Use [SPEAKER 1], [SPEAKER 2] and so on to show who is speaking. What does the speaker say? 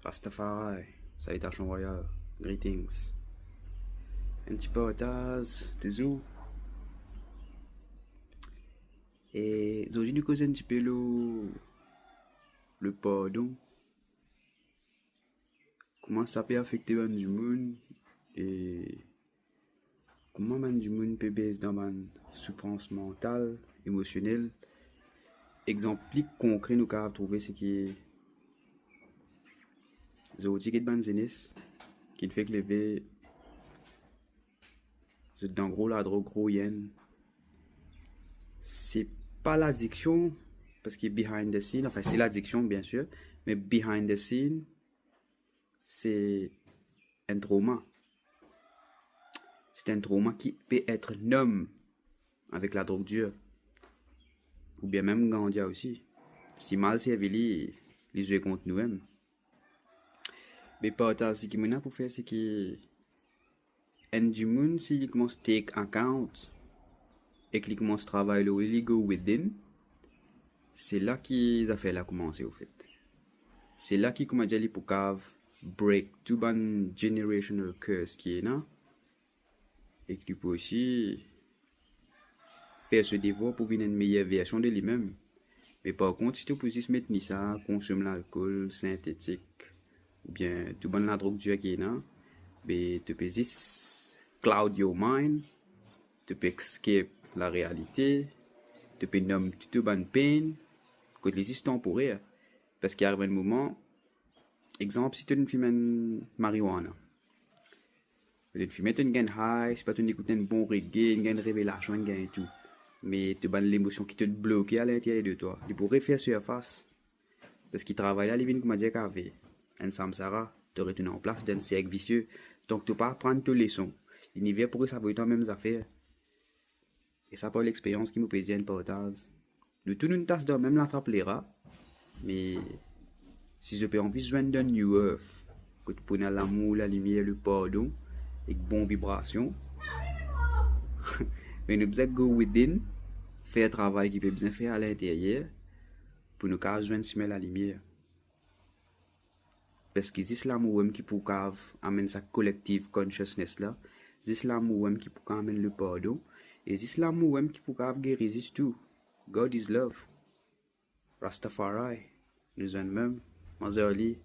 [SPEAKER 1] Rastafari, salutations royales, greetings. Un petit peu en retard, toujours. Et aujourd'hui, nous causons un petit peu le pardon. Comment ça peut affecter le du monde et comment le du monde peut baisser dans la souffrance mentale, émotionnelle. Exemple concret nous avons trouvé c'est que aujourd'hui qui ban zenis qui fait que lever dans gros la drogue gros yen c'est pas l'addiction parce que behind the scene enfin c'est l'addiction bien sûr mais behind the scene c'est un trauma. C'est un trauma qui peut être nommé avec la drogue dure ou bien même Gandia aussi. Si mal c'est les jouer contre nous-mêmes. Mais pas autant ce qui m'a pour faire c'est que un du monde s'il commence à take account et qu'il commence à travailler le really go within, c'est là qu'ils a fait la commencer au fait. C'est là qu'il commence à dire pour cave break tout ban generational curse qui est là et qu'il peut aussi faire ce devoir pour venir une meilleure version de lui-même. Mais par contre, si tu peux se mettre ni ça, consommer l'alcool synthétique ou bien tout ban la drogue dure qui est là, mais tu peux juste cloud your mind, tu peux escape la réalité, tu peux nommer tout ban pain, que les histoires temporaires. Parce qu'il arrive un moment, exemple, si tu fumes marijuana, tu fumes une gain high, si tu écoutes un bon reggae, une gain révélation, une gain tout. Mais tu as l'émotion qui te bloque à l'intérieur de toi. Tu pourrais faire surface. Parce qu'il travaille là, il vient comme dire qu'avait un samsara, tu retournes en place d'un cercle vicieux. Donc tu pas prendre tes leçons. L'univers pourrait savoir les mêmes affaires. Et ça par l'expérience qui me peut dire une portage. De tout une tasse d'or, même la frappera. Mais si je peux en plus joindre d'un New Earth, que tu prennes l'amour, la lumière, le pardon, et bonne vibration. Mais nous devons go within, faire un travail qui peut bien faire à l'intérieur, pour nous joindre sur la lumière. Parce que c'est l'amour qui peut amener sa collective consciousness là, c'est l'amour qui peut amener le pardon, et c'est l'amour qui peut guérir tout. God is love. Rastafari, nous en même, Mazerli.